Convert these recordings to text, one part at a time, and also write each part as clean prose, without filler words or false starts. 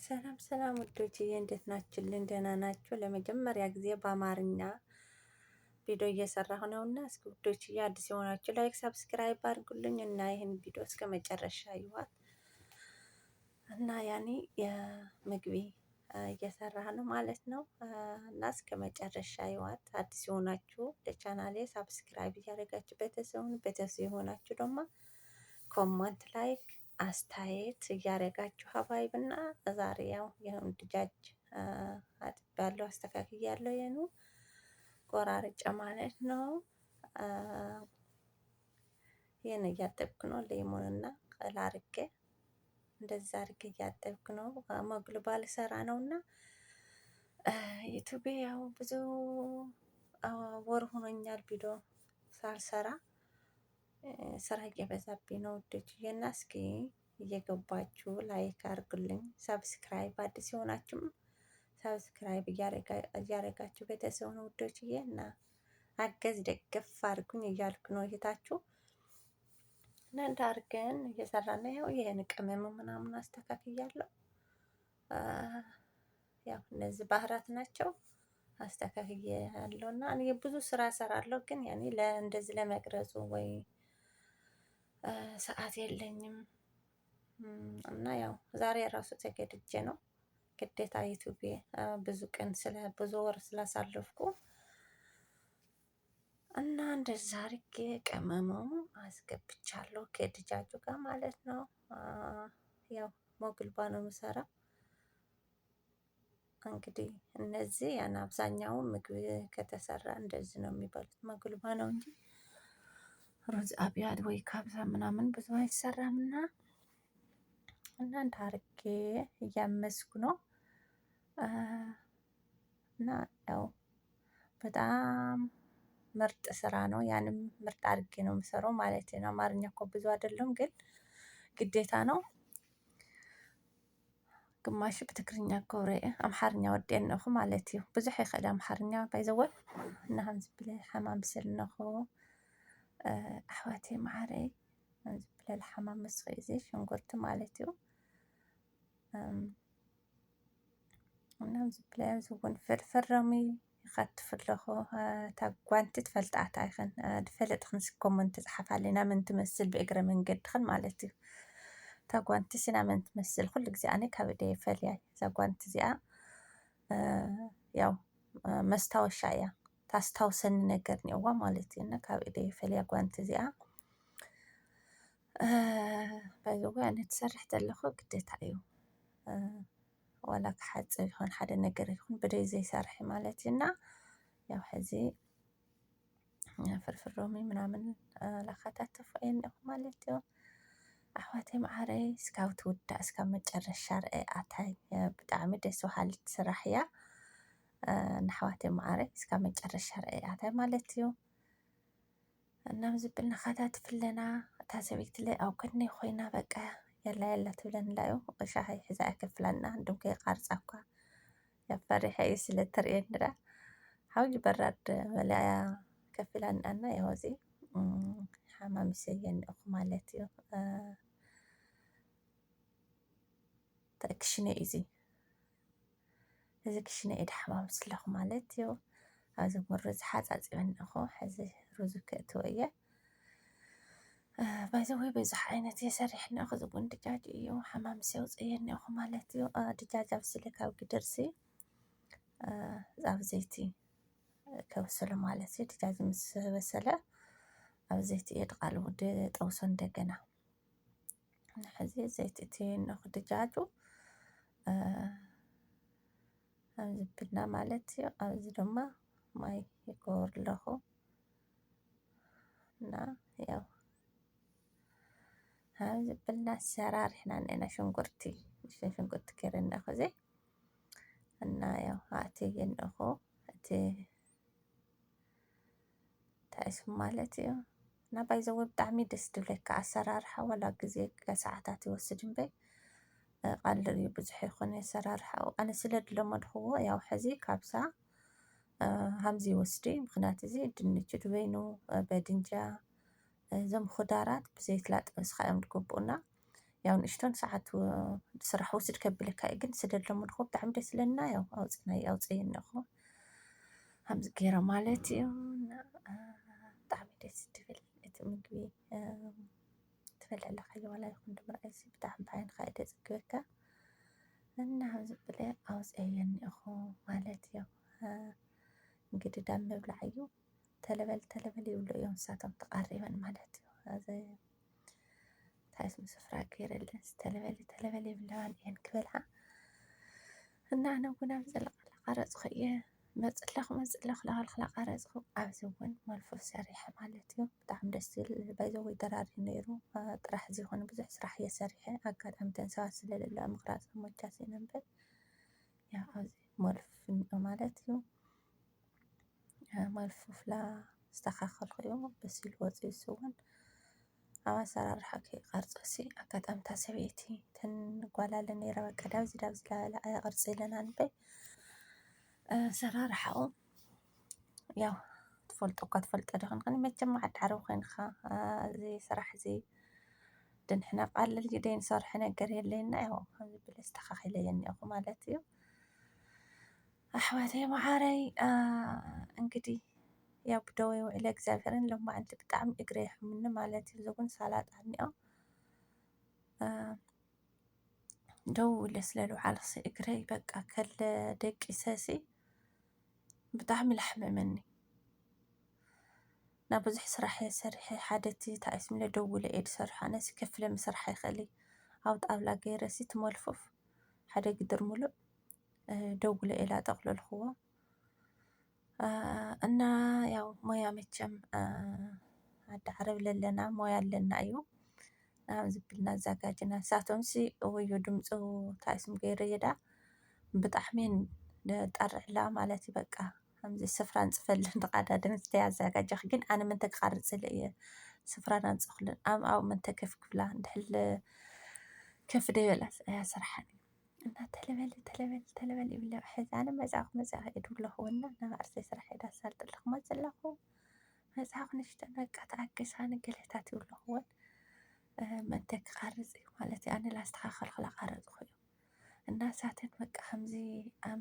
ሰላም ሰላም ውዶችዬ እንዴት ናችሁልኝ? ደህና ናችሁ? ለመጀመሪያ ጊዜ በአማርኛ ቪዲዮ እየሰራሁ ነውና እስኪ ውዶችዬ አዲስ የሆናችሁ ላይክ ሰብስክራይብ አድርጉልኝ እና ይህን ቪዲዮ እስከ መጨረሻ ይዋት እና ያኔ የምግቢ እየሰራህ ነው ማለት ነው እና እስከ መጨረሻ ይዋት። አዲስ የሆናችሁ ለቻናሌ ሰብስክራይብ እያደረጋችሁ ቤተሰብ የሆናችሁ ደግሞ ኮመንት ላይክ አስተያየት እያደረጋችሁ ሀባይብና ዛሬ ያው ይሄን ድጃጅ አጥቤያለሁ አስተካክያለሁ። የኑ ቆራርጬ ማለት ነው። ይሄን እያጠብኩ ነው። ሌሞንና ቅል አድርጌ እንደዛ አድርጌ እያጠብኩ ነው። መግሉባ ልሰራ ነውና ዩቲዩብ ያው ብዙ ወር ሆኖኛል ቪዲዮ ሳልሰራ ስራ እየበዛብኝ ነው ውዶችዬ። እና እስኪ እየገባችሁ ላይክ አድርጉልኝ፣ ሰብስክራይብ አዲስ የሆናችሁም ሰብስክራይብ እያረጋችሁ ቤተሰብ ነው ውዶችዬ። እና አገዝ ደገፍ አድርጉኝ እያልኩ ነው እህታችሁ። እና እንዳርገን እየሰራን ነው። ያው ይሄን ቅመም ምናምን አስተካክያለሁ። ያው እነዚህ ባህራት ናቸው አስተካክዬ ያለውና እኔ ብዙ ስራ እሰራለሁ፣ ግን ያኔ እንደዚህ ለመቅረጹ ወይ ሰዓት የለኝም። እና ያው ዛሬ ራሱ ተገድጄ ነው ግዴታ ዩቲዩብ ብዙ ቀን ብዙ ወር ስላሳለፍኩ እና እንደዛ አድርጌ ቅመሙ አስገብቻለሁ ከድጃጁ ጋር ማለት ነው። ያው ሞግልባ ነው የምሰራው። እንግዲህ እነዚህ ያን አብዛኛው ምግብ ከተሰራ እንደዚህ ነው የሚበሉት፣ መግሉባ ነው እንጂ ሩዝ አብያድ ወይ ካብዛ ምናምን ብዙ አይሰራምና እና እንዳርጌ እያመስኩ ነው። እና ያው በጣም ምርጥ ስራ ነው። ያንም ምርጥ አድርጌ ነው የምሰራው ማለት ነው። አማርኛ እኮ ብዙ አይደለም፣ ግን ግዴታ ነው። ግማሽ ብትግርኛ ኮሬ አምሓርኛ ወደነኹ ማለት እዩ። ብዙሕ ይኽእል አምሓርኛ ባይዘወል እና ከምዚ ብለ ሓማም ስልነኹ ኣሕዋተይ ማዕረይ ከምዚ ብለ ሓማም መስኺ እዚ ሽንጉርቲ ማለት እዩ። እና ከምዚ ብለ ዝውን ፍርፍር ሮሚ ይኸትፍ ኣለኹ። እታ ጓንቲ ትፈልጣታ ይኽን ድፈለጥኽን ኮመንት ትፅሓፋለና ምን ትመስል ብእግረ መንገድኽን ማለት እዩ። እታ ጓንቲ ሲና መን ትመስል ኩሉ ግዜ ኣነ ካብ እደ የፈልያ እዛ ጓንቲ እዚኣ ያው መስታወሻ እያ ታስታውሰኒ ነገር እኒአዋ ማለት እዩ። እና ካብ እደ የፈልያ ጓንቲ እዚኣ ባይዘወይ ኣነ ትሰርሕ ዘለኹ ግዴታ እዩ ዋላ ክሓፅብ ይኹን ሓደ ነገር ይኹን ብደይ ዘይሰርሕ ማለት እዩ። እና ያው ሕዚ ፍርፍር ሮሚ ምናምን ላኸታትፍ እየ እኒአኹ ማለት እዩ። ኣሕዋተይ ማዕረይ እስካብ ትውዳእ እስካብ መጨረሻ ርአያታይ ብጣዕሚ ደስ በሃሊት ስራሕ እያ። ንኣሕዋተይ ማዕረይ እስካብ መጨረሻ ርአያታይ ማለት እዩ። እና ብዝብል ንኸታትፍ ኣለና። እታ ሰበይቲ ለይ ኣብ ጎነይ ኮይና በቃ የላ የላ ትብለና እዩ። ሻሂ ሒዛ እያ ከፍላና እንድም ከይቃርፃ እኳ የፈሪሐ እዩ ስለ ትርእየኒ ዳ ሓውዩ በራድ በላያ ከፍላና ያው እዚ ሓማም ሰየ እኒአኹ ማለት እዩ። ክሽነ እዚ እዚ ክሽነ ኢድ ሓማም ስለኹ ማለት እዩ። ኣብዚ ሩዝ ሓፃፂበ እኒአኹ ሕዚ ሩዝ ከእትዎ እየ። ባይዘወይ ብዙሕ ዓይነት እየ ሰሪሐ እኒአኹ። እዚ እውን ድጃጅ እዩ ሓማም የውፅየ እኒአኹ ማለት እዩ። ድጃጅ ኣብሲለ ካብ ግድርሲ ኣብ ዘይቲ ከብስሎ ማለት እዩ። ድጃጅ ምስ በሰለ ኣብ ዘይቲ እየ ድቃልቡ ድጠብሶ እንደገና። ሕዚ ዘይቲ እትየ እኒአኹ ድጃጁ ከምዚ ብልና ማለት እዩ። ኣብዚ ድማ ማይ ይገበሩ ኣለኹ እና ያው ከምዚ ብልና ኣሰራርሕና እኒአና። ሽንጉርቲ ገይረ እኒአኹ እዚ እና ያው ኣእትየ እኒአኹ እቲ እንታይ ስሙ ማለት እዩ። እና ባይዘወይ ብጣዕሚ ደስ ዝብለካ ኣሰራርሓ ዋላ ግዜ ሰዓታት ይወስድ እምበይ ቀሊል እዩ። ብዙሕ ይኹን ኣሰራርሓኡ ኣነ ስለ ዝለመድክዎ ያው ሕዚ ካብሳ ከምዚ ይወስድ ምክንያቱ እዚ ድንች ድበይኑ በድንጃ እዞም ክዳራት ብዘይት ላጥበስካ እዮም ዝግቡኡና። ያው ንእሽቶን ሰዓት ስራሕ ውስድ ከብለካ እዩ ግን ስደሎም ልኹ ብጣዕሚ ደስ ዝብለና ያው ኣውፅየኒ ኢኹ ከምዚ ገይረ ማለት እዩ ብጣዕሚ ደስ ትብል እቲ ምግቢ ትበልዕለካዮ ዋላ ይኹን ንምርኣይሲ ብጣዕሚ ብዓይንካ እዩ ደፅግበካ እና ከምዚ ብለ ኣውፅየኒ ኢኹ ማለት እዩ እንግዲህ ዳብ ምብላዕ እዩ ተለበል ይብሉ እዮም ንሳቶም ተቃሪበን ማለት እዩ ታይስም ስፍራ ገይረለን ተለበል ይብለዋን እየን ክበልዓ እና ኣነ እውን ኣብ ዘለቃ ቀረፅኩ እየ መፅለኽ ላኻልክላ ቀረፅኩ ኣብዚ እውን መልፉፍ ሰሪሐ ማለት እዩ ብጣዕሚ ደስ ዝብል ባይዘወይ ደራርዩ ነይሩ ጥራሕ ዘይኮነ ብዙሕ ስራሕ እየ ሰሪሐ ኣጋጣሚ ተን ሰባት ስለሌለ ምቅራፅ ሞቻስ እየ ነበር ያው ኣብዚ መልፉፍ እኒኦ ማለት እዩ መልፉፍላ ዝተኻኸልኩ እዩ በሲሉ ወፂኡ እሱ እውን ኣብ ኣሰራርሓ ከይቀርፆሲ ኣጋጣሚ እታ ሰበይቲ ተን ጓላለ ነይራ በቃ ዳብዚ ቅርፂ ኢለና ንበይ ኣሰራርሓኡ ያው ትፈልጦ እኳ ትፈልጦ ዲኽን መቸም ዓዲ ዓረብ ኮይንካ እዚ ስራሕ እዚ ድንሕና ቃለል ግደይ ንሰርሖ ነገር የለና ያው ከምዚ ብለ ዝተኻኺለየኒ ኢኹ ማለት እዩ ኣሕዋተይ ማዓረይ እንግዲህ ያው ብደወይ ውዕለ እግዚኣብሔርን ሎማዓንቲ ብጣዕሚ እግረ ይሕምኒ ማለት እዩ ዝውን ሳላጣ እኒኦ ደው ኢለ ስለ ልውዓልሲ እግረይ በቃ ከለ ደቂሰሲ ብጣዕሚ ለሕመመኒ ናብ ብዙሕ ስራሕ እየ ሰሪሐ ሓደ እቲ ተኣሲምለ ደው ኢለ እየ ዝሰርሖ ኣነሲ ከፍ ኢለ ምስራሕ ኣይክእልን ኣብ ጣውላ ገይረሲ ትመልፉፍ ሓደ ግድር ሙሉእ ደው ኢለ እየ ላጠቕለልክዎ እና ያው ሞያ መቸም ዓዲ ዓረብ ለለና ሞያ ኣለና እዩ ዝብልና ኣዘጋጅና ንሳቶምሲ ወዮ ድምፁ ታይስም ገይረየዳ ብጣዕሚ ጠርዕላ ማለት እዩ በቃ ከምዚ ስፍራ ንፅፈለን ተቀዳድም ዝተያዘጋጀኽ ግን ኣነ ምንተ ክቃርፅለ እየ ስፍራ ናንፅፍለን ኣብኡ ምንተ ከፍ ክብላ እንድሕል ከፍ ደይበላ እያ ስራሓኒ እና ተለበል ይብለ ሕዚ ኣነ መፅኣኹ እድብለኽዎና ናብ ዓርሰይ ስራሕ ሄዳ ሳልጥለኹ ዘለኹ መፅኣኹ ንሽተን በቃ ተኣገሳኒ ገለታት ይብለኽዎን ምንተ ክቃርፅ እዩ ማለት እዩ ኣነ ላስተኻኸልክላ ቃረፅኩ እዩ እና ሳተን በቃ ከምዚ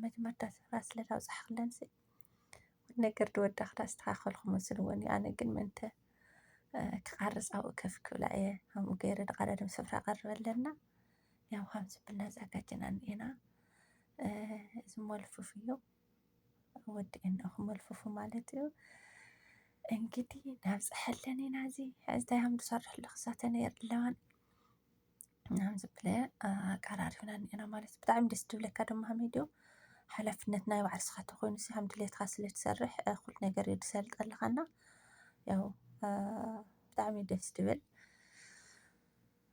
መጀመርታ ስፍራ ስለ ዳውፃሕክለንሲ ነገር ድወዳኽ ዳስተኻኸልኩ መስልዎን እዩ ኣነ ግን ምንተ ክቃርፅ ኣብኡ ከፍ ክብላ እየ ከምኡ ገይረ ድቀዳድም ስፍራ ቀርበለና ያው ከምዚ ብልና ኣዘጋጅና እኒአና እዚ መልፉፍ እዩ ወዲአኒ ኢኹ መልፉፍ ማለት እዩ እንግዲህ ናብፅሐለን ኢና እዚ ሕዝታይ ከም ዝሰርሕሉ ክሳተን የርእለዋን ናብዚ ብለ ኣቀራሪብና እኒአና ማለት እዩ ብጣዕሚ ደስ ድብለካ ድማ ከመይ ድዩ ሓላፍነት ናይ ባዕልስኻ ተኮይኑሲ ከም ድሌትካ ስለ ትሰርሕ ኩሉ ነገር እዩ ዝሰልጠልካና ያው ብጣዕሚ ደስ ድብል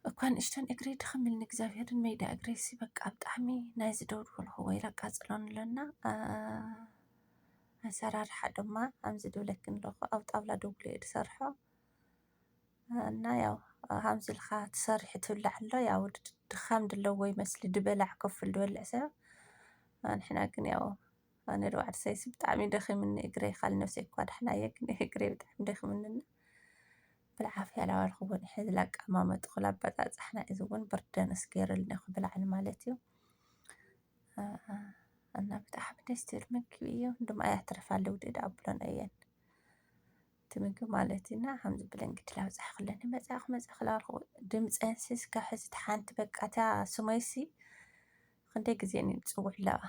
እኳ ንእሽተን እግሪ ድኽም ኢልኒ እግዚኣብሔርን ሜዳ እግረይሲ በቃ ብጣዕሚ ናይ ዝደውድበልኩ ወይ ላቃፅሎን ኣለና ኣሰራርሓ ድማ ከምዚ ድብለክን ኣለኹ ኣብ ጣውላ ደው ኢለ እየ ዝሰርሖ እና ያው ከምዚ ኢልካ ትሰርሒ ትብላዕ ኣሎ ያው ድኻም ድለዎ ይመስሊ ድበላዕ ከፍ ኢሉ ድበልዕ ሰብ ንሕና ግን ያው ኣነ ንባዕልሰይሲ ብጣዕሚ ደኺሙኒ እግረይ ካል ነፍሰይ እኳ ደሕና እየ ግን እግረይ ብጣዕሚ ደኺሙኒ ብልዓፍያ ላበልክዎን ሕዚ ላቀማመጡ ላበፃፅሕና እዚ እውን ብርደንስ ገይረልኒ ክብላዕኒ ማለት እዩ እና ብጣዕሚ ደስ ዝብል ምግቢ እዩ ድማ ያትርፋለ ውድድ ኣቡሎን እየን እቲ ምግቢ ማለት እዩ እና ከምዚ ብለ እንግዲህ ላብፅሕ ክለኒ መፅኣኹ ክላበልክዎ ድምፀንሲ እስካብ ሕዚ ሓንቲ በቃ እታ ስሞይሲ ክንደይ ግዜ እየ ዝፅውዕ ለኣ